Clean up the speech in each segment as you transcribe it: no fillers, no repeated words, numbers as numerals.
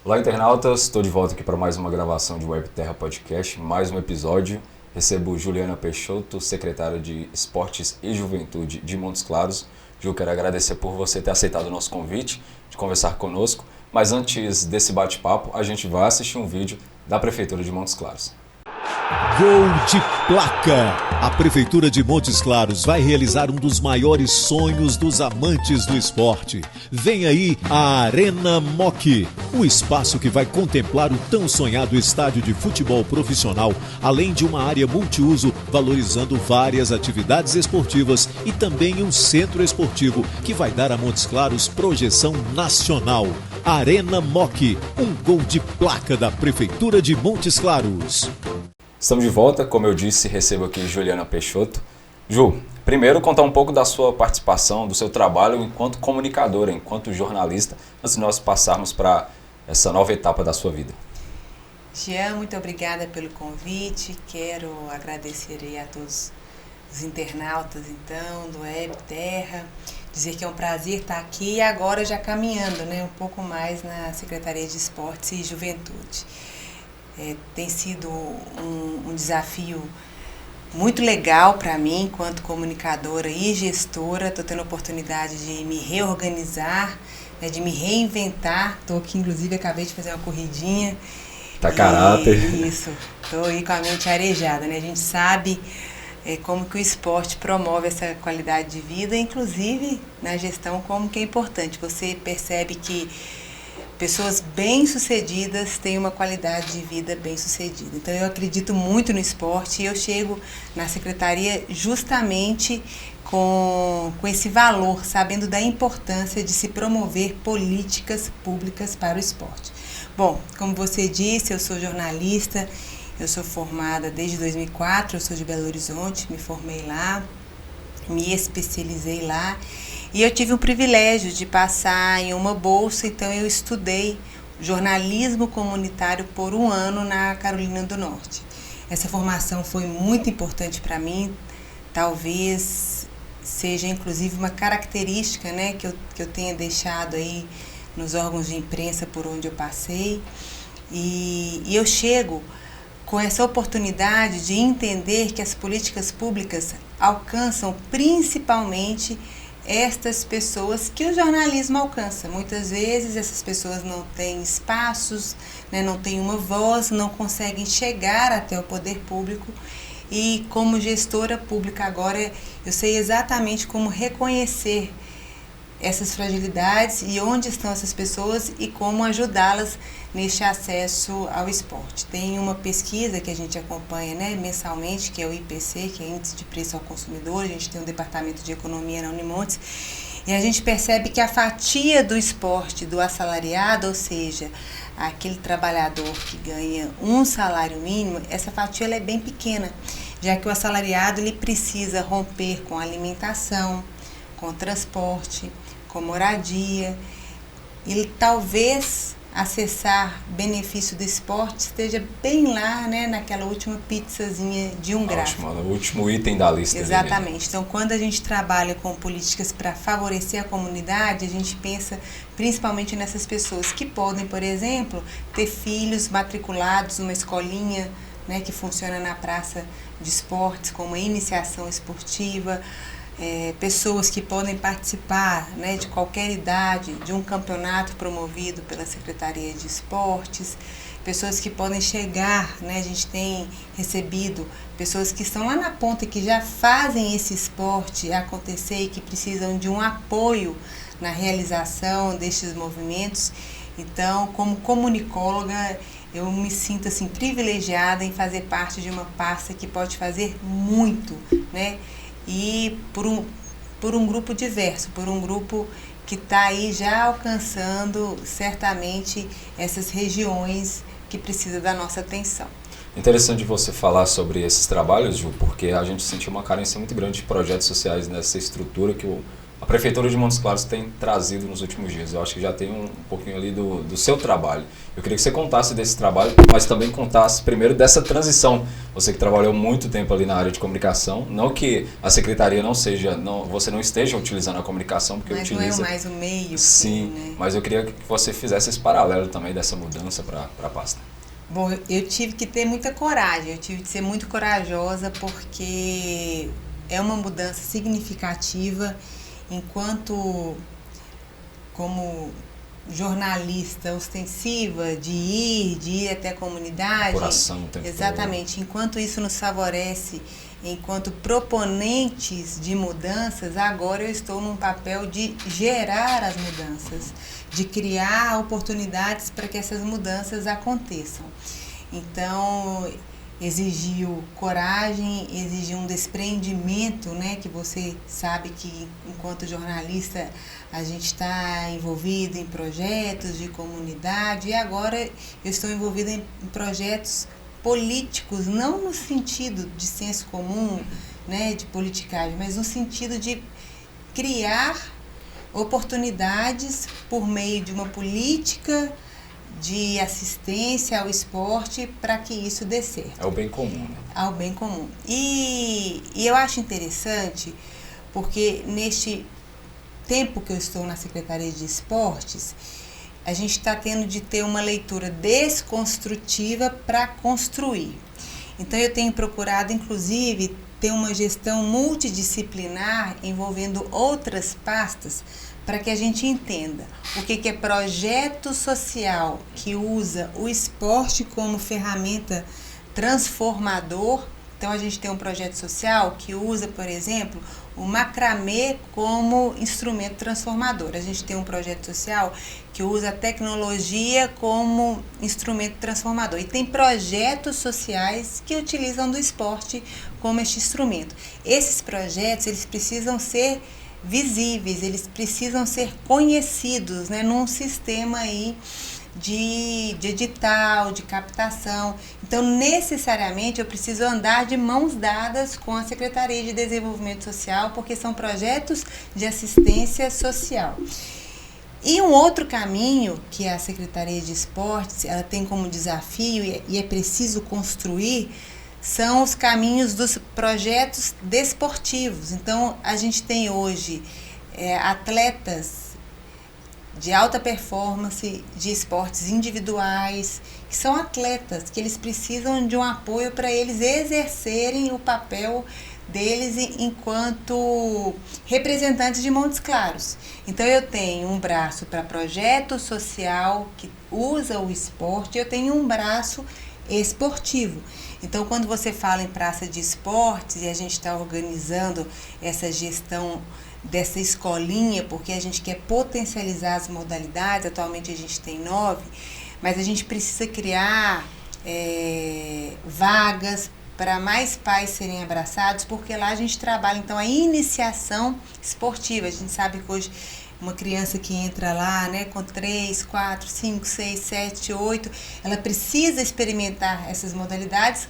Olá, internautas, estou de volta aqui para mais uma gravação de Web Terra Podcast, mais um episódio. Recebo Juliana Peixoto, secretária de Esportes e Juventude de Montes Claros. Ju, quero agradecer por você ter aceitado o nosso convite de conversar conosco, mas antes desse bate-papo, a gente vai assistir um vídeo da Prefeitura de Montes Claros. Gol de placa! A Prefeitura de Montes Claros vai realizar um dos maiores sonhos dos amantes do esporte. Vem aí a Arena Moc, um espaço que vai contemplar o tão sonhado estádio de futebol profissional, além de uma área multiuso, valorizando várias atividades esportivas e também um centro esportivo que vai dar a Montes Claros projeção nacional. Arena Moc, um gol de placa da Prefeitura de Montes Claros. Estamos de volta, como eu disse, recebo aqui Juliana Peixoto. Ju, primeiro contar um pouco da sua participação, do seu trabalho enquanto comunicadora, enquanto jornalista, antes de nós passarmos para essa nova etapa da sua vida. Jean, muito obrigada pelo convite. Quero agradecer aí a todos os internautas, então, do Web Terra. Dizer que é um prazer estar aqui e agora já caminhando, um pouco mais na Secretaria de Esportes e Juventude. Tem sido um desafio muito legal para mim, enquanto comunicadora e gestora. Estou tendo a oportunidade de me reorganizar, de me reinventar. Estou aqui, inclusive, acabei de fazer uma corridinha. Tá caráter. Isso, estou aí com a mente arejada. A gente sabe como que o esporte promove essa qualidade de vida, inclusive na gestão, como que é importante. Você percebe que pessoas bem-sucedidas têm uma qualidade de vida bem-sucedida. Então, eu acredito muito no esporte e eu chego na secretaria justamente com esse valor, sabendo da importância de se promover políticas públicas para o esporte. Bom, como você disse, eu sou jornalista, eu sou formada desde 2004, eu sou de Belo Horizonte, me formei lá, me especializei lá. E eu tive o privilégio de passar em uma bolsa, então eu estudei jornalismo comunitário por um ano na Carolina do Norte. Essa formação foi muito importante para mim, talvez seja inclusive uma característica que eu tenha deixado aí nos órgãos de imprensa por onde eu passei. E eu chego com essa oportunidade de entender que as políticas públicas alcançam principalmente estas pessoas que o jornalismo alcança. Muitas vezes essas pessoas não têm espaços, não têm uma voz, não conseguem chegar até o poder público. E como gestora pública agora, eu sei exatamente como reconhecer essas fragilidades e onde estão essas pessoas e como ajudá-las neste acesso ao esporte. Tem uma pesquisa que a gente acompanha mensalmente, que é o IPC, que é Índice de Preço ao Consumidor. A gente tem um departamento de economia na Unimontes, e a gente percebe que a fatia do esporte do assalariado, ou seja, aquele trabalhador que ganha um salário mínimo, essa fatia ela é bem pequena, já que o assalariado ele precisa romper com alimentação, com transporte, com moradia, e talvez acessar benefício do esporte esteja bem lá, naquela última pizzazinha de R$1. O último item da lista. Exatamente. Então, quando a gente trabalha com políticas para favorecer a comunidade, a gente pensa principalmente nessas pessoas que podem, por exemplo, ter filhos matriculados numa escolinha, que funciona na praça de esportes, com uma iniciação esportiva, pessoas que podem participar de qualquer idade de um campeonato promovido pela Secretaria de Esportes, pessoas que podem chegar, a gente tem recebido pessoas que estão lá na ponta e que já fazem esse esporte acontecer e que precisam de um apoio na realização destes movimentos. Então, como comunicóloga, eu me sinto privilegiada em fazer parte de uma pasta que pode fazer muito, e por um grupo diverso, por um grupo que está aí já alcançando certamente essas regiões que precisam da nossa atenção. Interessante você falar sobre esses trabalhos, Ju, porque a gente sentiu uma carência muito grande de projetos sociais nessa estrutura que o a Prefeitura de Montes Claros tem trazido nos últimos dias? Eu acho que já tem um pouquinho ali do seu trabalho. Eu queria que você contasse desse trabalho, mas também contasse primeiro dessa transição. Você que trabalhou muito tempo ali na área de comunicação, não que a secretaria você não esteja utilizando a comunicação, porque mas utiliza... não é mais o meio. Sim, né? mas eu queria que você fizesse esse paralelo também dessa mudança para a pasta. Bom, eu tive que ter muita coragem, eu tive que ser muito corajosa, porque é uma mudança significativa. Enquanto, como jornalista ostensiva, de ir até a comunidade, Coração, exatamente, enquanto isso nos favorece, enquanto proponentes de mudanças, agora eu estou num papel de gerar as mudanças, de criar oportunidades para que essas mudanças aconteçam. Então, exigiu coragem, exigiu um desprendimento, né? Que você sabe que, enquanto jornalista, a gente está envolvido em projetos de comunidade, e agora eu estou envolvida em projetos políticos, não no sentido de senso comum, né? De politicagem, mas no sentido de criar oportunidades por meio de uma política de assistência ao esporte para que isso dê certo. É o bem comum, né? Ao bem comum. E eu acho interessante, porque neste tempo que eu estou na Secretaria de Esportes, a gente está tendo de ter uma leitura desconstrutiva para construir. Então eu tenho procurado, inclusive, ter uma gestão multidisciplinar envolvendo outras pastas, para que a gente entenda o que é projeto social que usa o esporte como ferramenta transformador. Então, a gente tem um projeto social que usa, por exemplo, o macramê como instrumento transformador. A gente tem um projeto social que usa a tecnologia como instrumento transformador. E tem projetos sociais que utilizam do esporte como este instrumento. Esses projetos, eles precisam ser visíveis, eles precisam ser conhecidos, né, num sistema aí de edital, de captação. Então, necessariamente, eu preciso andar de mãos dadas com a Secretaria de Desenvolvimento Social, porque são projetos de assistência social. E um outro caminho que a Secretaria de Esportes ela tem como desafio, e é preciso construir, são os caminhos dos projetos desportivos. Então, a gente tem hoje atletas de alta performance, de esportes individuais, que são atletas, que eles precisam de um apoio para eles exercerem o papel deles enquanto representantes de Montes Claros. Então, eu tenho um braço para projeto social que usa o esporte, eu tenho um braço esportivo. Então, quando você fala em praça de esportes e a gente está organizando essa gestão dessa escolinha, porque a gente quer potencializar as modalidades, atualmente a gente tem 9, mas a gente precisa criar vagas para mais pais serem abraçados, porque lá a gente trabalha, então, a iniciação esportiva. A gente sabe que hoje uma criança que entra lá, né, com 3, 4, 5, 6, 7, 8, ela precisa experimentar essas modalidades.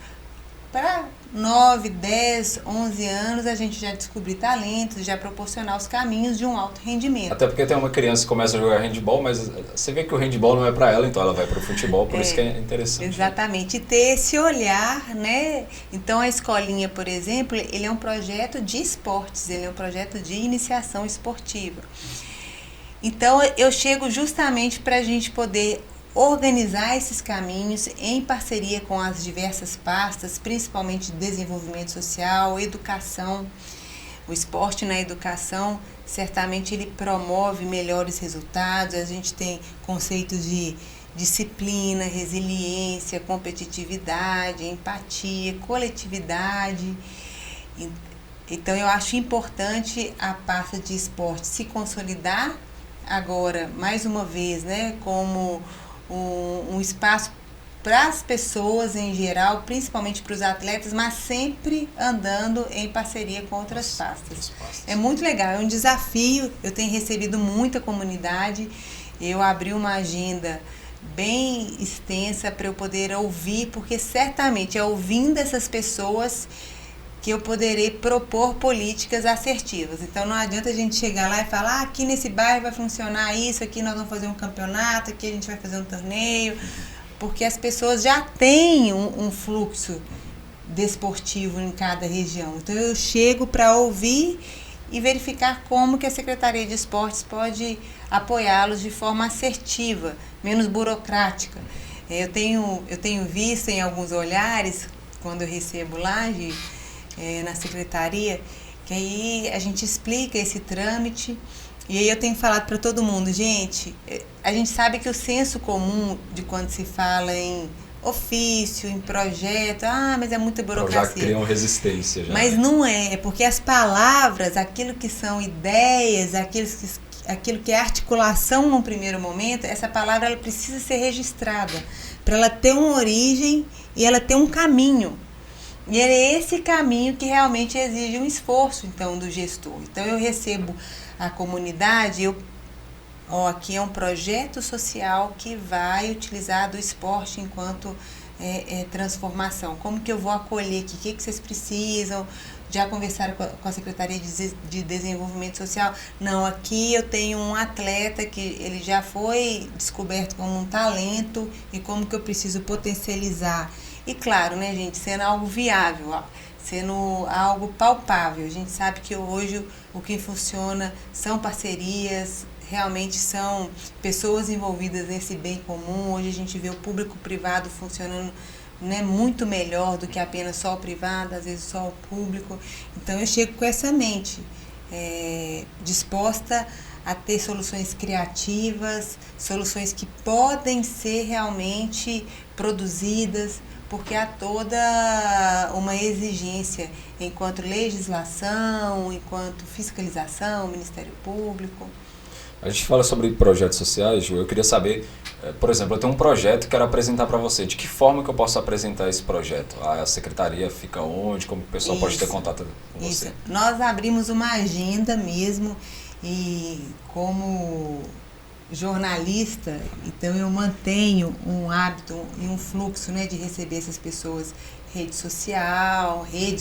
Para 9, 10, 11 anos, a gente já descobrir talentos, já proporcionar os caminhos de um alto rendimento. Até porque tem uma criança que começa a jogar handball, mas você vê que o handball não é para ela, então ela vai para o futebol, por isso que é interessante. Exatamente, e ter esse olhar, né? Então, a escolinha, por exemplo, ele é um projeto de esportes, ele é um projeto de iniciação esportiva. Então, eu chego justamente para a gente poder organizar esses caminhos em parceria com as diversas pastas, principalmente desenvolvimento social, educação. O esporte na educação, certamente ele promove melhores resultados. A gente tem conceitos de disciplina, resiliência, competitividade, empatia, coletividade. Então, eu acho importante a pasta de esporte se consolidar agora, mais uma vez, né, como um espaço para as pessoas em geral, principalmente para os atletas, mas sempre andando em parceria com outras pastas. É muito legal, é um desafio. Eu tenho recebido muita comunidade, eu abri uma agenda bem extensa para eu poder ouvir, porque certamente é ouvindo essas pessoas que eu poderei propor políticas assertivas. Então não adianta a gente chegar lá e falar, aqui nesse bairro vai funcionar isso, aqui nós vamos fazer um campeonato, aqui a gente vai fazer um torneio, porque as pessoas já têm um fluxo desportivo em cada região. Então eu chego para ouvir e verificar como que a Secretaria de Esportes pode apoiá-los de forma assertiva, menos burocrática. Eu tenho visto em alguns olhares, quando eu recebo lá na secretaria, que aí a gente explica esse trâmite, e aí eu tenho falado para todo mundo, gente, a gente sabe que o senso comum de quando se fala em ofício, em projeto, mas é muita burocracia. Já criam resistência. Já. Mas não é porque as palavras, aquilo que são ideias, aquilo que é articulação num primeiro momento, essa palavra ela precisa ser registrada para ela ter uma origem e ela ter um caminho. E é esse caminho que realmente exige um esforço, então, do gestor. Então, eu recebo a comunidade, aqui é um projeto social que vai utilizar do esporte enquanto transformação. Como que eu vou acolher aqui? O que vocês precisam? Já conversaram com a Secretaria de Desenvolvimento Social? Não, aqui eu tenho um atleta que ele já foi descoberto como um talento e como que eu preciso potencializar. E claro, né, gente, sendo algo viável, sendo algo palpável. A gente sabe que hoje o que funciona são parcerias, realmente são pessoas envolvidas nesse bem comum. Hoje a gente vê o público-privado funcionando, né, muito melhor do que apenas só o privado, às vezes só o público. Então eu chego com essa mente disposta a ter soluções criativas, soluções que podem ser realmente produzidas, porque há toda uma exigência enquanto legislação, enquanto fiscalização, Ministério Público. A gente fala sobre projetos sociais, Ju. Eu queria saber, por exemplo, eu tenho um projeto que quero apresentar para você. De que forma que eu posso apresentar esse projeto? A secretaria fica onde? Como o pessoal pode ter contato com você? Nós abrimos uma agenda mesmo e como jornalista, então eu mantenho um hábito e um fluxo, né, de receber essas pessoas, redes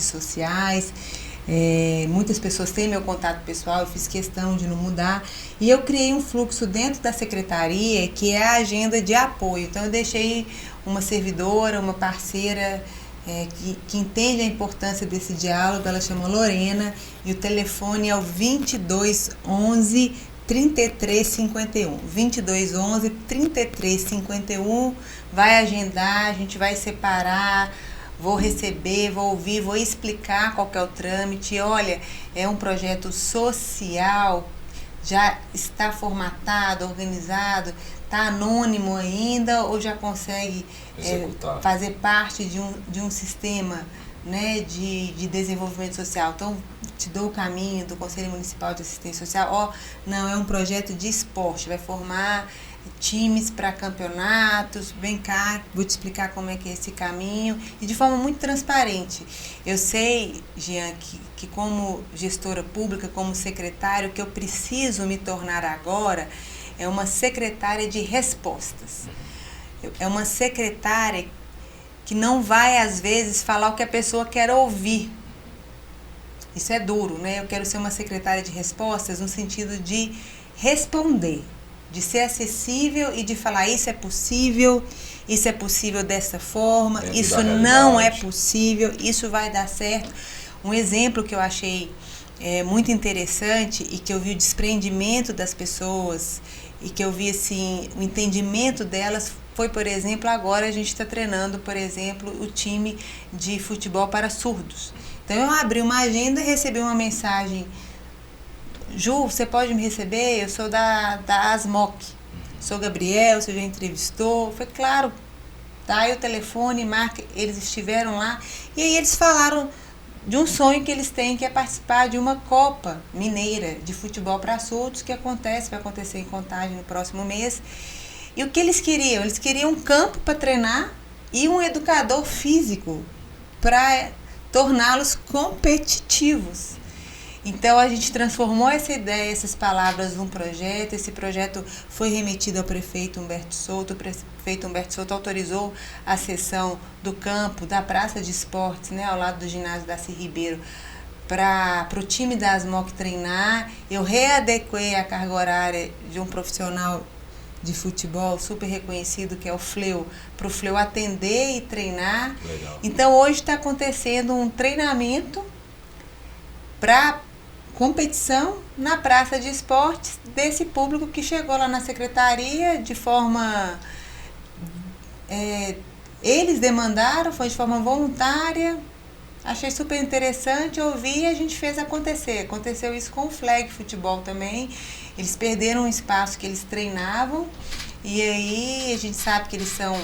sociais. Muitas pessoas têm meu contato pessoal, eu fiz questão de não mudar, e eu criei um fluxo dentro da secretaria que é a agenda de apoio. Então eu deixei uma servidora, uma parceira que entende a importância desse diálogo, ela chama Lorena, e o telefone é o 2211 3351, 2211 3351, vai agendar, a gente vai separar, vou receber, vou ouvir, vou explicar qual que é o trâmite. Olha, é um projeto social, já está formatado, organizado, está anônimo ainda ou já consegue fazer parte de um sistema, né, de desenvolvimento social. Então, te dou o caminho do Conselho Municipal de Assistência Social. Não, é um projeto de esporte, vai formar times para campeonatos, vem cá, vou te explicar como é que é esse caminho, e de forma muito transparente. Eu sei, Jean, que como gestora pública, como secretário, que eu preciso me tornar agora é uma secretária de respostas. É uma secretária que não vai, às vezes, falar o que a pessoa quer ouvir. Isso é duro, né? Eu quero ser uma secretária de respostas no sentido de responder, de ser acessível e de falar isso é possível dessa forma, isso não é possível, isso vai dar certo. Um exemplo que eu achei muito interessante e que eu vi o desprendimento das pessoas e que eu vi assim, o entendimento delas foi, por exemplo, agora a gente está treinando, por exemplo, o time de futebol para surdos. Então eu abri uma agenda e recebi uma mensagem: Ju, você pode me receber? Eu sou da ASMOC, sou Gabriel, você já entrevistou? Foi claro, tá aí o telefone, marca, eles estiveram lá e aí eles falaram de um sonho que eles têm, que é participar de uma Copa Mineira de futebol para surdos, que vai acontecer em Contagem no próximo mês. E o que eles queriam? Eles queriam um campo para treinar e um educador físico para torná-los competitivos. Então a gente transformou essa ideia, essas palavras num projeto. Esse projeto foi remetido ao prefeito Humberto Souto. O prefeito Humberto Souto autorizou a cessão do campo, da praça de esportes, né, ao lado do ginásio Darcy Ribeiro, para o time da ASMOC treinar. Eu readequei a carga horária de um profissional de futebol super reconhecido, que é o Fleu, para o Fleu atender e treinar. Legal. Então hoje está acontecendo um treinamento para competição na praça de esportes desse público que chegou lá na secretaria de forma... eles demandaram, foi de forma voluntária. Achei super interessante, ouvi e a gente fez acontecer. Aconteceu isso com o Flag Futebol também. Eles perderam um espaço que eles treinavam e aí a gente sabe que eles são,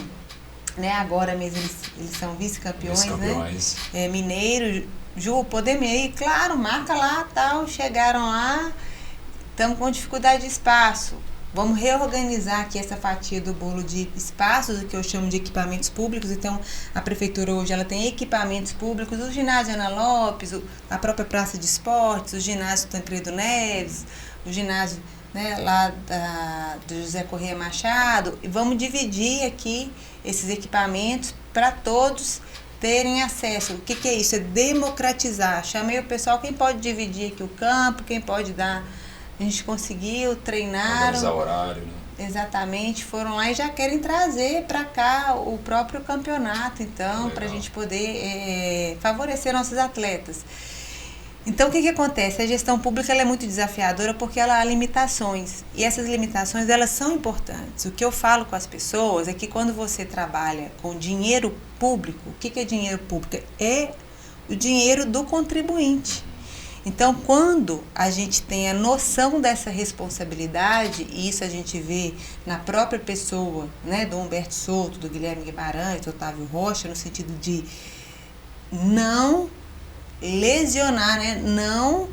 né, agora mesmo eles são vice-campeões, né? Mineiro, Ju, podemos ir? Claro, marca lá, tal. Chegaram lá, estamos com dificuldade de espaço. Vamos reorganizar aqui essa fatia do bolo de espaços, o que eu chamo de equipamentos públicos. Então, a prefeitura hoje ela tem equipamentos públicos, o ginásio Ana Lopes, a própria praça de esportes, o ginásio Tancredo Neves, o ginásio, né, lá do José Corrêa Machado. E vamos dividir aqui esses equipamentos para todos terem acesso. O que é isso? É democratizar. Chamei o pessoal, quem pode dividir aqui o campo, quem pode dar... A gente conseguiu, treinaram. Organizar horário, né? Exatamente, foram lá e já querem trazer para cá o próprio campeonato, então, para a gente poder favorecer nossos atletas. Então, o que acontece? A gestão pública ela é muito desafiadora porque ela há limitações. E essas limitações, elas são importantes. O que eu falo com as pessoas é que quando você trabalha com dinheiro público, o que é dinheiro público? É o dinheiro do contribuinte. Então, quando a gente tem a noção dessa responsabilidade, e isso a gente vê na própria pessoa, né, do Humberto Souto, do Guilherme Guimarães, do Otávio Rocha, no sentido de não lesionar, né, não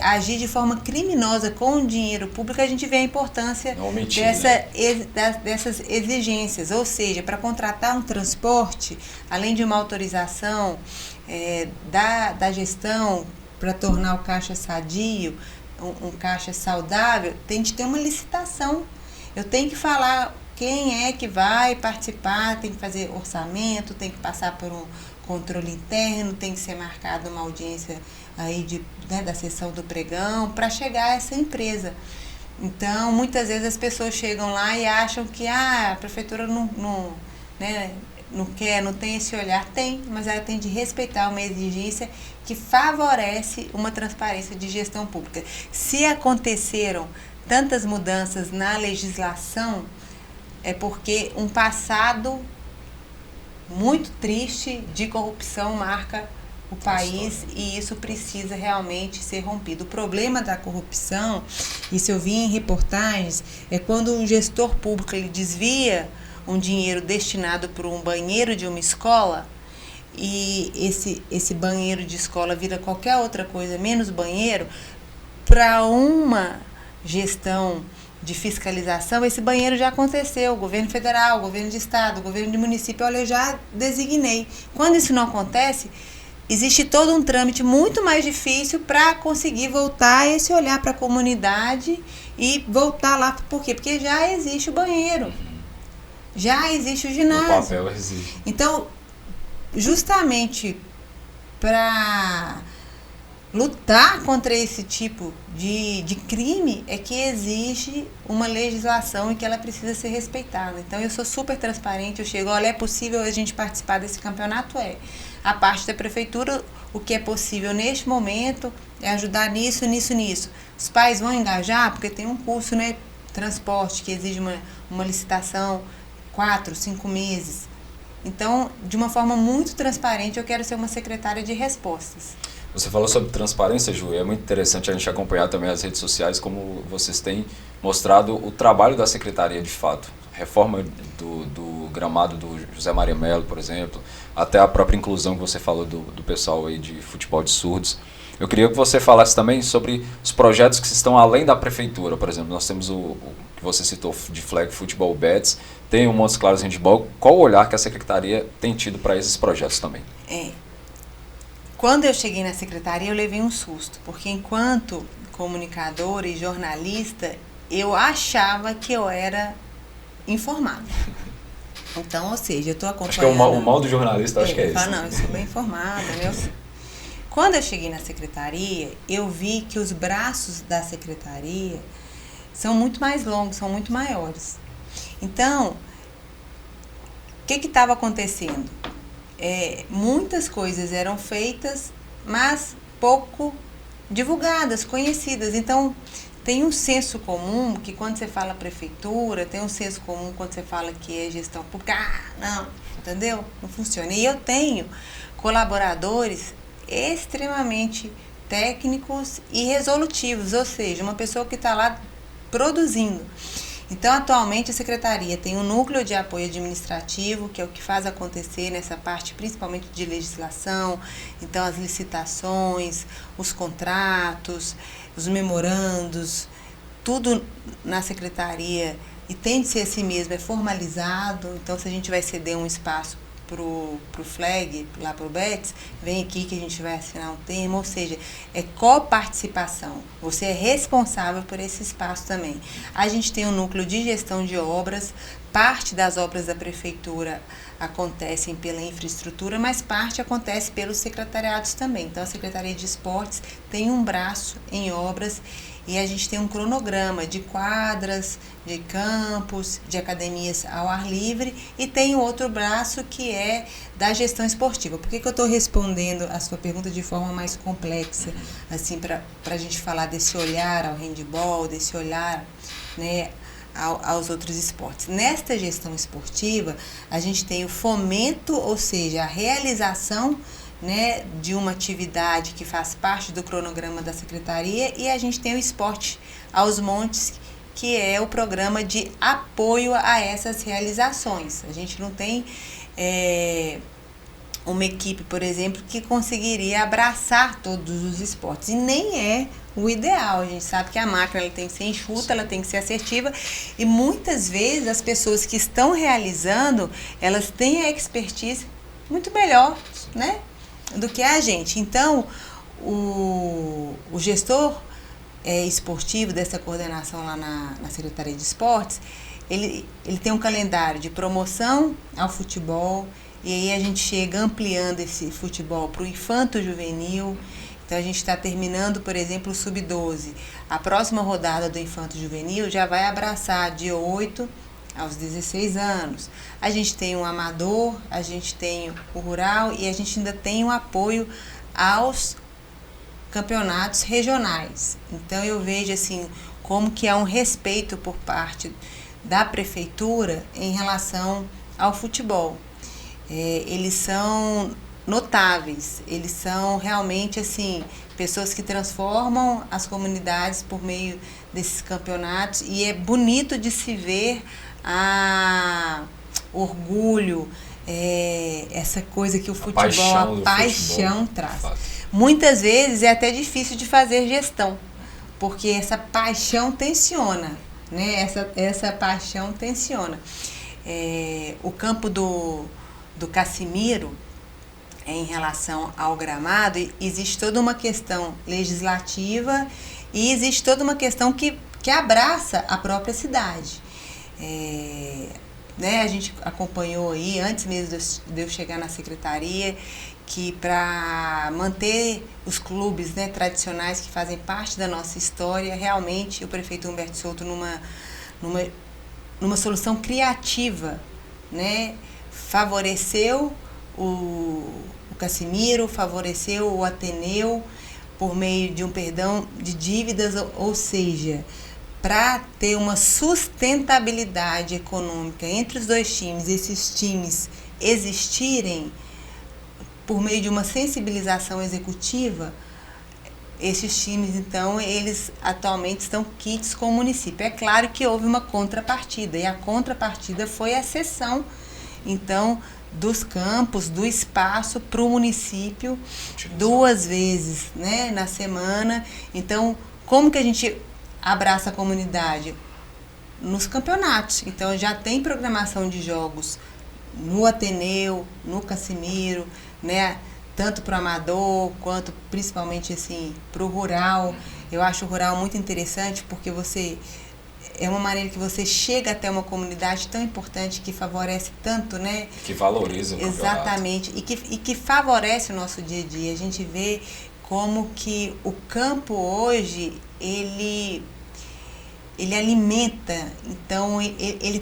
agir de forma criminosa com o dinheiro público, a gente vê a importância dessas exigências. Ou seja, para contratar um transporte, além de uma autorização da gestão para tornar o caixa sadio, um caixa saudável, tem de ter uma licitação. Eu tenho que falar quem é que vai participar, tem que fazer orçamento, tem que passar por um controle interno, tem que ser marcada uma audiência aí da sessão do pregão para chegar a essa empresa. Então, muitas vezes as pessoas chegam lá e acham que a prefeitura não quer, não tem esse olhar. Tem, mas ela tem de respeitar uma exigência que favorece uma transparência de gestão pública. Se aconteceram tantas mudanças na legislação, é porque um passado muito triste de corrupção marca o país e isso precisa realmente ser rompido. O problema da corrupção, isso eu vi em reportagens, é quando um gestor público ele desvia um dinheiro destinado para um banheiro de uma escola e esse banheiro de escola vira qualquer outra coisa menos banheiro, para uma gestão de fiscalização, esse banheiro já aconteceu, o governo federal, o governo de estado, o governo de município, olha, eu já designei. Quando isso não acontece, existe todo um trâmite muito mais difícil para conseguir voltar esse olhar para a comunidade e voltar lá. Por quê? Porque já existe o banheiro, já existe o ginásio. O papel existe. Então, justamente para lutar contra esse tipo de crime é que exige uma legislação e que ela precisa ser respeitada. Então, eu sou super transparente, eu chego, olha, é possível a gente participar desse campeonato? A parte da prefeitura, o que é possível neste momento é ajudar nisso. Os pais vão engajar, porque tem um curso, né, transporte, que exige uma licitação, 4, 5 meses. Então, de uma forma muito transparente, eu quero ser uma secretária de respostas. Você falou sobre transparência, Ju, e é muito interessante a gente acompanhar também as redes sociais, como vocês têm mostrado o trabalho da secretaria de fato. Reforma do gramado do José Maria Melo, por exemplo, até a própria inclusão que você falou do pessoal aí de futebol de surdos. Eu queria que você falasse também sobre os projetos que estão além da prefeitura. Por exemplo, nós temos o que você citou de Flag Futebol Bets, tem o Montes Claros Handball. Qual o olhar que a secretaria tem tido para esses projetos também? Quando eu cheguei na secretaria, eu levei um susto, porque enquanto comunicadora e jornalista, eu achava que eu era informada. Então, ou seja, eu estou acompanhando... Acho que é o mal do jornalista, acho que é isso. Não, eu sou bem informada, né? Quando eu cheguei na secretaria, eu vi que os braços da secretaria são muito mais longos, são muito maiores. Então, o que estava acontecendo? Muitas coisas eram feitas, mas pouco divulgadas, conhecidas. Então, tem um senso comum que quando você fala prefeitura, tem um senso comum quando você fala que é gestão pública. Não, entendeu? Não funciona. E eu tenho colaboradores extremamente técnicos e resolutivos, ou seja, uma pessoa que está lá produzindo. Então, atualmente, a Secretaria tem um núcleo de apoio administrativo, que é o que faz acontecer nessa parte, principalmente de legislação, então as licitações, os contratos, os memorandos, tudo na Secretaria, e tem de ser assim mesmo, é formalizado. Então, se a gente vai ceder um espaço pro FLEG, lá pro BETS, vem aqui que a gente vai assinar um termo, ou seja, é coparticipação. Você é responsável por esse espaço também. A gente tem um núcleo de gestão de obras, parte das obras da prefeitura acontecem pela infraestrutura, mas parte acontece pelos secretariados também. Então, a Secretaria de Esportes tem um braço em obras e a gente tem um cronograma de quadras, de campos, de academias ao ar livre, e tem outro braço que é da gestão esportiva. Por que eu estou respondendo a sua pergunta de forma mais complexa, assim, para a gente falar desse olhar ao handebol, desse olhar, né, aos outros esportes? Nesta gestão esportiva, a gente tem o fomento, ou seja, a realização, né, de uma atividade que faz parte do cronograma da Secretaria, e a gente tem o Esporte aos Montes, que é o programa de apoio a essas realizações. A gente não tem uma equipe, por exemplo, que conseguiria abraçar todos os esportes, e nem é o ideal. A gente sabe que a máquina ela tem que ser enxuta, ela tem que ser assertiva, e muitas vezes as pessoas que estão realizando, elas têm a expertise muito melhor, né, do que a gente. Então, o gestor esportivo dessa coordenação lá na Secretaria de Esportes, ele tem um calendário de promoção ao futebol, e aí a gente chega ampliando esse futebol para o infanto-juvenil. Então, a gente está terminando, por exemplo, o Sub-12. A próxima rodada do infanto-juvenil já vai abraçar de 8 aos 16 anos. A gente tem o amador, a gente tem o rural, e a gente ainda tem o apoio aos campeonatos regionais. Então, eu vejo assim como que há um respeito por parte da prefeitura em relação ao futebol. Eles são notáveis, eles são realmente assim pessoas que transformam as comunidades por meio desses campeonatos, e é bonito de se ver orgulho, essa coisa que o futebol, a paixão traz. Muitas vezes é até difícil de fazer gestão, porque essa paixão tensiona, né? Essa paixão tensiona. O campo do Cassimiro, em relação ao gramado, existe toda uma questão legislativa e existe toda uma questão que abraça a própria cidade. Né, a gente acompanhou aí, antes mesmo de eu chegar na secretaria, que para manter os clubes, né, tradicionais que fazem parte da nossa história, realmente o prefeito Humberto Souto, numa solução criativa, né, favoreceu o Cassimiro, favoreceu o Ateneu por meio de um perdão de dívidas, ou seja, para ter uma sustentabilidade econômica entre os dois times, esses times existirem por meio de uma sensibilização executiva, esses times, então, eles atualmente estão quites com o município. É claro que houve uma contrapartida, e a contrapartida foi a cessão, então, dos campos, do espaço para o município 2 vezes, né, na semana. Então, como que a gente abraça a comunidade? Nos campeonatos. Então, já tem programação de jogos no Ateneu, no Cassimiro, né? tanto para o amador, quanto principalmente assim, para o rural. Eu acho o rural muito interessante porque é uma maneira que você chega até uma comunidade tão importante que favorece tanto, né? Que valoriza o campeonato. Exatamente, e que favorece o nosso dia a dia. A gente vê como que o campo hoje, ele alimenta, então ele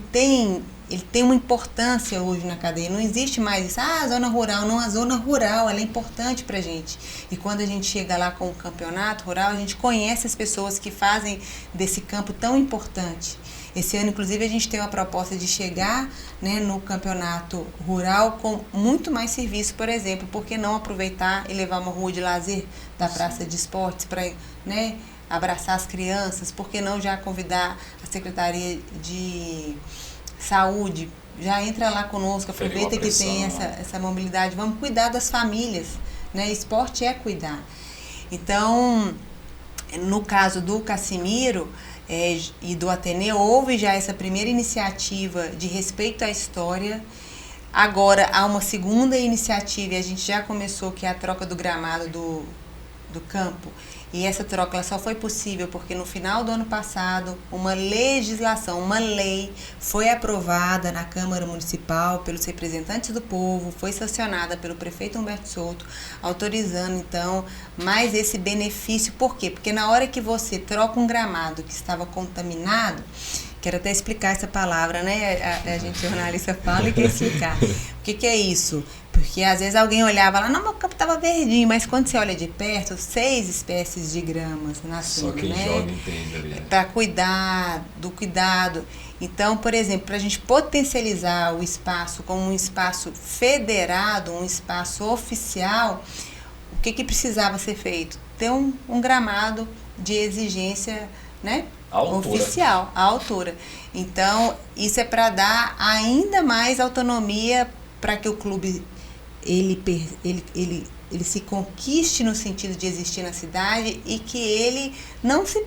tem uma importância hoje na cadeia. Não existe mais isso, a zona rural. Não, a zona rural, ela é importante pra gente. E quando a gente chega lá com o campeonato rural, a gente conhece as pessoas que fazem desse campo tão importante. Esse ano, inclusive, a gente tem uma proposta de chegar, né, no campeonato rural com muito mais serviço, por exemplo. Por que não aproveitar e levar uma rua de lazer da Praça de Esportes para, né, abraçar as crianças? Por que não já convidar a Secretaria de Saúde? Já entra lá conosco, aproveita que tem essa mobilidade. Vamos cuidar das famílias, né? Esporte é cuidar. Então, no caso do Cassimiro e do Ateneu, houve já essa primeira iniciativa de respeito à história. Agora há uma segunda iniciativa e a gente já começou, que é a troca do gramado do campo. E essa troca ela só foi possível porque no final do ano passado uma legislação, uma lei foi aprovada na Câmara Municipal pelos representantes do povo, foi sancionada pelo prefeito Humberto Souto, autorizando então mais esse benefício. Por quê? Porque na hora que você troca um gramado que estava contaminado, quero até explicar essa palavra, né? A gente jornalista fala e quer explicar. O que é isso? Porque às vezes alguém olhava lá, não, meu campo estava verdinho, mas quando você olha de perto, 6 espécies de gramas nascendo, só quem né? joga entende ali, né? Para cuidar do cuidado. Então, por exemplo, para a gente potencializar o espaço como um espaço federado, um espaço oficial, o que precisava ser feito? Ter um gramado de exigência, né? Oficial, à altura. Então, isso é para dar ainda mais autonomia para que o clube ele se conquiste no sentido de existir na cidade e que ele não se...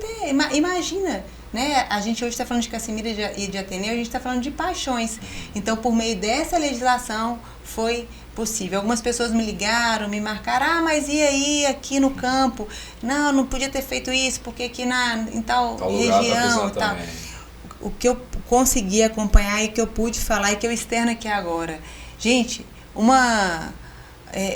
Imagina, né? A gente hoje está falando de Cassimiro e de Ateneu, a gente está falando de paixões. Então, por meio dessa legislação, foi possível. Algumas pessoas me ligaram, me marcaram, mas e aí aqui no campo? Não podia ter feito isso, porque aqui em tal região e tal. O que eu consegui acompanhar e que eu pude falar e que eu externo aqui agora. Gente,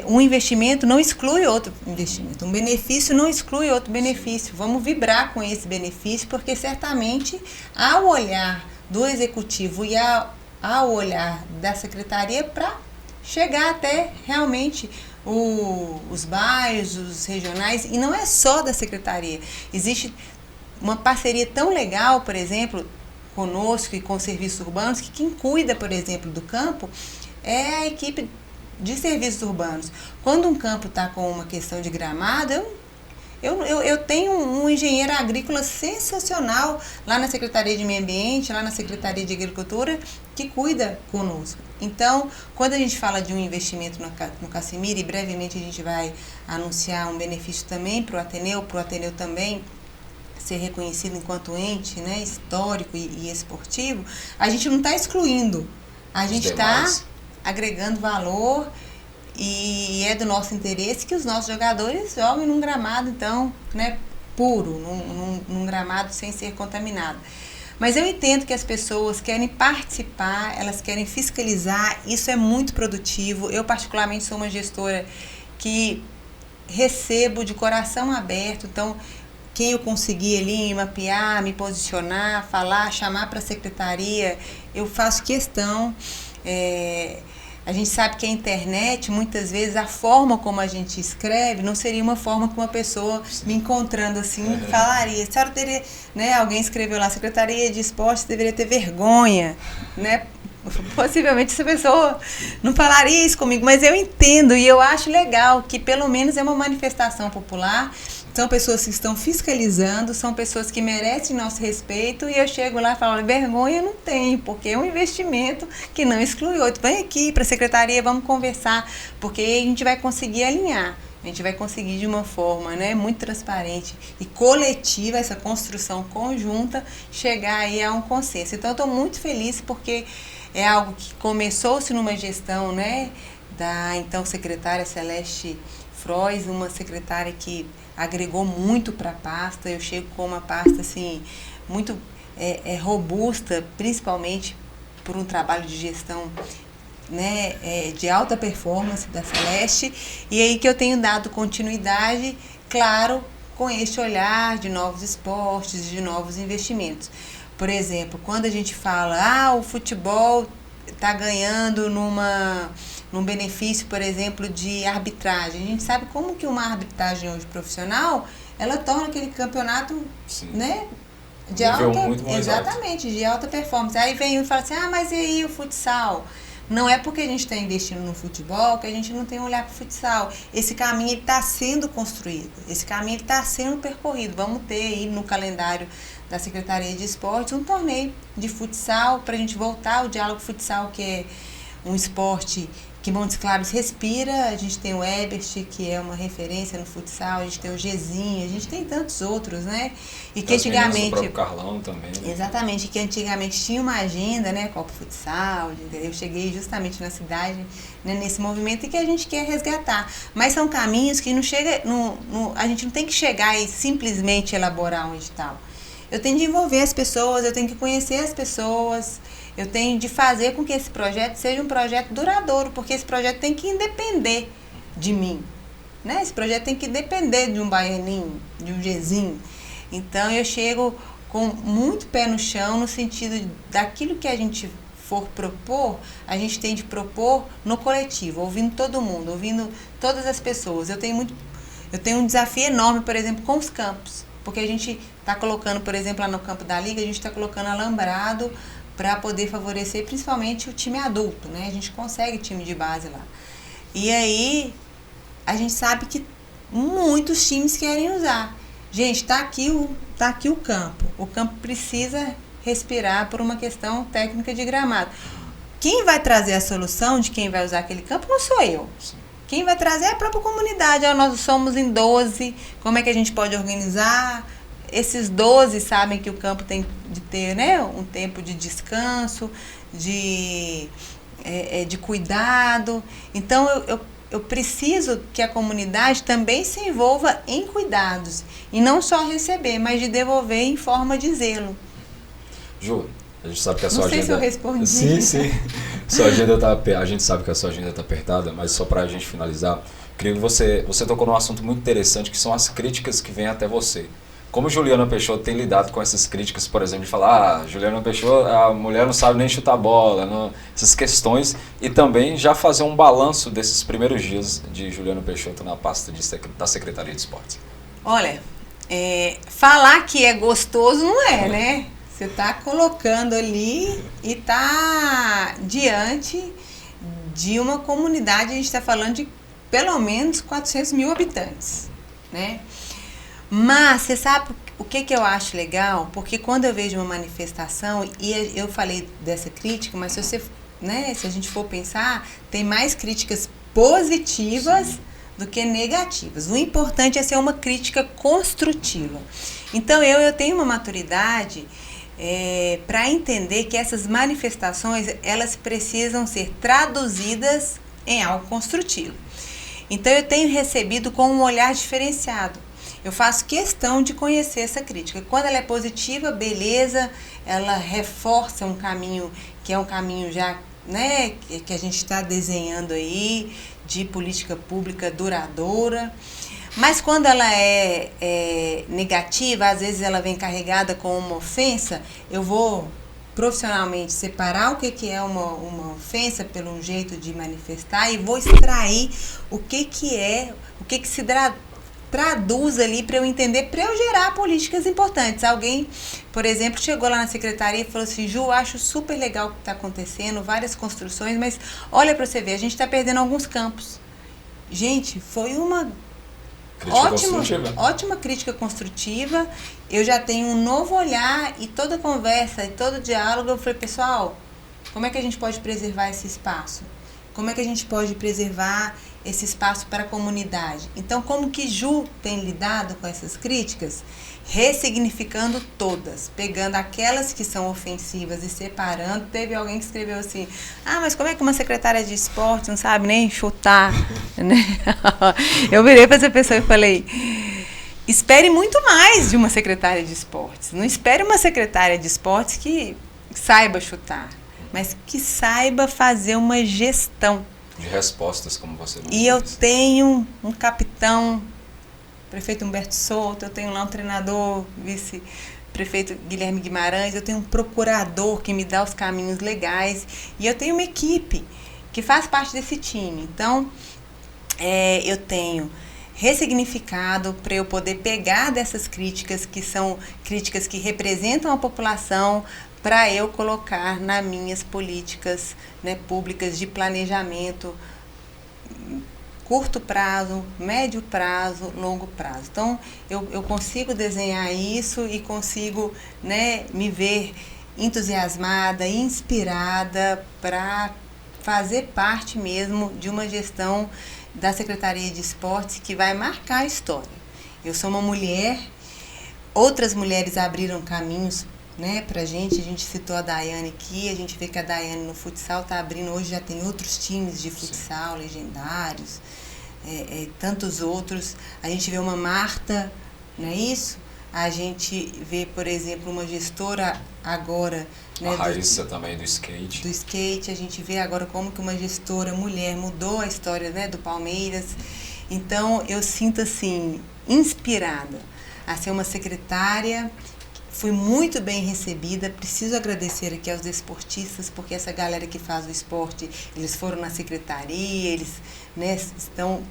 um investimento não exclui outro investimento. Um benefício não exclui outro benefício. Vamos vibrar com esse benefício, porque certamente ao olhar do executivo e ao olhar da secretaria para chegar até realmente os bairros, os regionais, e não é só da secretaria. Existe uma parceria tão legal, por exemplo, conosco e com os serviços urbanos, que quem cuida, por exemplo, do campo é a equipe de serviços urbanos. Quando um campo está com uma questão de gramado, eu tenho um engenheiro agrícola sensacional lá na Secretaria de Meio Ambiente, lá na Secretaria de Agricultura, que cuida conosco. Então, quando a gente fala de um investimento no Cassimiro, e brevemente a gente vai anunciar um benefício também para o Ateneu também ser reconhecido enquanto ente, né, histórico e esportivo, a gente não está excluindo, a gente está agregando valor. E é do nosso interesse que os nossos jogadores joguem num gramado, então, né, puro, num gramado sem ser contaminado. Mas eu entendo que as pessoas querem participar, elas querem fiscalizar, isso é muito produtivo. Eu, particularmente, sou uma gestora que recebo de coração aberto, então, quem eu conseguir ali mapear, me posicionar, falar, chamar para a secretaria, eu faço questão. A gente sabe que a internet, muitas vezes, a forma como a gente escreve não seria uma forma que uma pessoa me encontrando assim falaria. A senhora teria, né, alguém escreveu lá, Secretaria de Esportes deveria ter vergonha, né? Possivelmente essa pessoa não falaria isso comigo, mas eu entendo e eu acho legal que pelo menos é uma manifestação popular. São pessoas que estão fiscalizando, são pessoas que merecem nosso respeito e eu chego lá e falo, vergonha não tenho, porque é um investimento que não exclui outro. Vem aqui para a secretaria, vamos conversar, porque aí a gente vai conseguir alinhar, a gente vai conseguir de uma forma, né, muito transparente e coletiva, essa construção conjunta, chegar aí a um consenso. Então eu estou muito feliz porque é algo que começou-se numa gestão, né, da então secretária Celeste Frois, uma secretária que agregou muito para a pasta. Eu chego com uma pasta assim, muito robusta, principalmente por um trabalho de gestão, né, de alta performance da Celeste, e aí que eu tenho dado continuidade, claro, com este olhar de novos esportes, de novos investimentos. Por exemplo, quando a gente fala, o futebol está ganhando num benefício, por exemplo, de arbitragem. A gente sabe como que uma arbitragem hoje profissional, ela torna aquele campeonato, né, de alta, exatamente, de alta performance. Aí vem um e fala assim, mas e aí o futsal? Não é porque a gente está investindo no futebol que a gente não tem um olhar para o futsal. Esse caminho está sendo construído, esse caminho está sendo percorrido. Vamos ter aí no calendário da Secretaria de Esportes um torneio de futsal para a gente voltar ao diálogo futsal, que é um esporte que Montes Claros respira. A gente tem o Ebert, que é uma referência no futsal, a gente tem o Gezinho, a gente tem tantos outros, né? E que antigamente... O próprio Carlão também. Né? Exatamente, que antigamente tinha uma agenda, né? Copa Futsal, eu cheguei justamente na cidade, né, nesse movimento, e que a gente quer resgatar. Mas são caminhos que não chega... a gente não tem que chegar e simplesmente elaborar um edital. Eu tenho de envolver as pessoas, eu tenho que conhecer as pessoas, eu tenho de fazer com que esse projeto seja um projeto duradouro, porque esse projeto tem que depender de mim, né? Esse projeto tem que depender de um baianinho, de um Gezinho. Então eu chego com muito pé no chão, no sentido daquilo que a gente for propor, a gente tem de propor no coletivo, ouvindo todo mundo, ouvindo todas as pessoas. Eu tenho um desafio enorme, por exemplo, com os campos, porque a gente está colocando, por exemplo, lá no campo da Liga, a gente está colocando alambrado para poder favorecer principalmente o time adulto, né? A gente consegue time de base lá. E aí, a gente sabe que muitos times querem usar. Gente, tá aqui o campo. O campo precisa respirar por uma questão técnica de gramado. Quem vai trazer a solução de quem vai usar aquele campo não sou eu. Quem vai trazer é a própria comunidade. Nós somos em 12, como é que a gente pode organizar? Esses 12 sabem que o campo tem de ter, né, um tempo de descanso, de cuidado. Então, eu preciso que a comunidade também se envolva em cuidados. E não só receber, mas de devolver em forma de zelo. Ju, a gente sabe que a sua agenda... Não sei se eu respondi. Sim. Sua agenda a gente sabe que a sua agenda está apertada, mas só para a gente finalizar, queria que você tocou num assunto muito interessante, que são as críticas que vêm até você. Como Juliana Peixoto tem lidado com essas críticas, por exemplo, de falar, Juliana Peixoto, a mulher não sabe nem chutar bola, essas questões, e também já fazer um balanço desses primeiros dias de Juliana Peixoto na pasta da Secretaria de Esportes. Olha, falar que é gostoso não é, né? Você está colocando ali e está diante de uma comunidade, a gente está falando de pelo menos 400 mil habitantes, né? Mas você sabe o que eu acho legal? Porque quando eu vejo uma manifestação, e eu falei dessa crítica, mas se a gente for pensar, tem mais críticas positivas do que negativas. O importante é ser uma crítica construtiva. Então eu tenho uma maturidade para entender que essas manifestações, elas precisam ser traduzidas em algo construtivo. Então eu tenho recebido com um olhar diferenciado. Eu faço questão de conhecer essa crítica. Quando ela é positiva, beleza, ela reforça um caminho que é um caminho já, né, que a gente está desenhando aí, de política pública duradoura. Mas quando ela é negativa, às vezes ela vem carregada com uma ofensa, eu vou profissionalmente separar o que é uma ofensa pelo um jeito de manifestar e vou extrair o que se traduz ali para eu entender, para eu gerar políticas importantes. Alguém, por exemplo, chegou lá na secretaria e falou assim, Ju, acho super legal o que está acontecendo, várias construções, mas olha para você ver, a gente está perdendo alguns campos. Gente, foi uma ótima crítica construtiva. Eu já tenho um novo olhar e toda conversa e todo diálogo, eu falei, pessoal, como é que a gente pode preservar esse espaço? Como é que a gente pode preservar esse espaço para a comunidade. Então, como que Ju tem lidado com essas críticas? Ressignificando todas, pegando aquelas que são ofensivas e separando. Teve alguém que escreveu assim: mas como é que uma secretária de esporte não sabe nem chutar? Né? Eu virei para essa pessoa e falei: espere muito mais de uma secretária de esportes. Não espere uma secretária de esportes que saiba chutar, mas que saiba fazer uma gestão de respostas, como você não E eu tenho um capitão, prefeito Humberto Souto, eu tenho lá um treinador, vice-prefeito Guilherme Guimarães, eu tenho um procurador que me dá os caminhos legais, e eu tenho uma equipe que faz parte desse time. Então, eu tenho ressignificado para eu poder pegar dessas críticas, que são críticas que representam a população, para eu colocar nas minhas políticas, né, públicas de planejamento, curto prazo, médio prazo, longo prazo. Então, eu consigo desenhar isso e consigo, né, me ver entusiasmada, inspirada para fazer parte mesmo de uma gestão da Secretaria de Esportes que vai marcar a história. Eu sou uma mulher, outras mulheres abriram caminhos, né, pra gente. A gente citou a Daiane aqui, a gente vê que a Daiane no futsal está abrindo, hoje já tem outros times de futsal, Sim. legendários, tantos outros. A gente vê uma Marta, não é isso? A gente vê, por exemplo, uma gestora agora, né, a Raíssa também do skate. Do skate, a gente vê agora como que uma gestora mulher mudou a história, né, do Palmeiras. Então, eu sinto assim, inspirada a ser uma secretária. Fui muito bem recebida, preciso agradecer aqui aos desportistas, porque essa galera que faz o esporte, eles foram na secretaria, eles, né, estão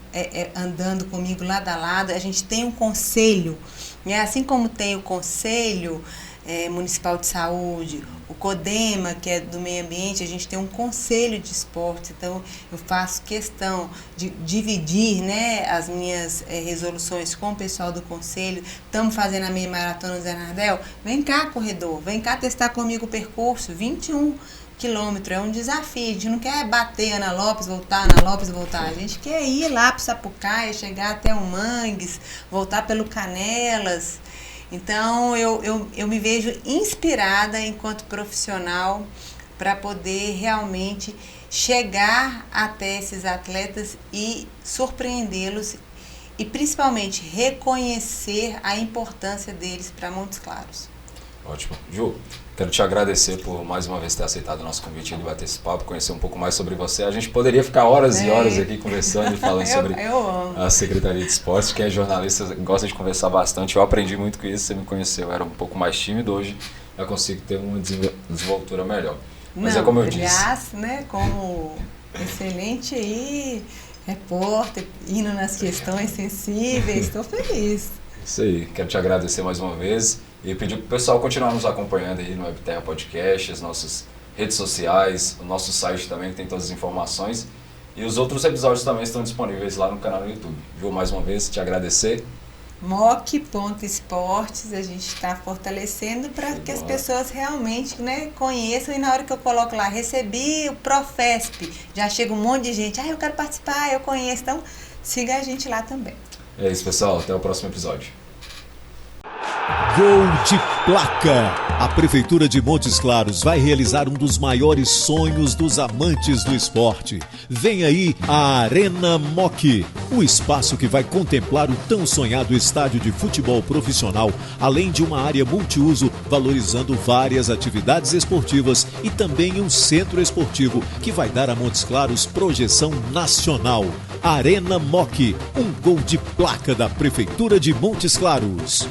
andando comigo lado a lado. A gente tem um conselho, né, assim como tem o Conselho Municipal de Saúde, o CODEMA, que é do meio ambiente, a gente tem um conselho de esporte. Então, eu faço questão de dividir, né, as minhas resoluções com o pessoal do conselho. Estamos fazendo a meia maratona Zé Nardel. Vem cá, corredor, vem cá testar comigo o percurso, 21 quilômetros, é um desafio. A gente não quer bater Ana Lopes, voltar, a gente quer ir lá para o Sapucaia, chegar até o Mangues, voltar pelo Canelas. Então, eu me vejo inspirada enquanto profissional para poder realmente chegar até esses atletas e surpreendê-los e, principalmente, reconhecer a importância deles para Montes Claros. Ótimo. Ju, quero te agradecer por mais uma vez ter aceitado o nosso convite de bater esse papo, conhecer um pouco mais sobre você. A gente poderia ficar horas e horas aqui conversando e falando sobre a Secretaria de Esportes. Quem é jornalista gosta de conversar bastante. Eu aprendi muito com isso, você me conheceu, eu era um pouco mais tímido, hoje eu consigo ter uma desenvoltura melhor. Mas é como eu disse. Aliás, né, como excelente aí, repórter, indo nas questões sensíveis, estou feliz. Isso aí, quero te agradecer mais uma vez e pedir para o pessoal continuar nos acompanhando aí no Webterra Podcast, as nossas redes sociais, o nosso site também que tem todas as informações, e os outros episódios também estão disponíveis lá no canal do YouTube. Vou mais uma vez te agradecer. Moc.esportes, a gente está fortalecendo para que as pessoas realmente, né, conheçam, e na hora que eu coloco lá, recebi o Profesp, já chega um monte de gente, eu quero participar, eu conheço, então siga a gente lá também. É isso, pessoal, até o próximo episódio. Gol de placa! A Prefeitura de Montes Claros vai realizar um dos maiores sonhos dos amantes do esporte. Vem aí a Arena Moc, o espaço que vai contemplar o tão sonhado estádio de futebol profissional, além de uma área multiuso valorizando várias atividades esportivas e também um centro esportivo que vai dar a Montes Claros projeção nacional. Arena Moc, um gol de placa da Prefeitura de Montes Claros.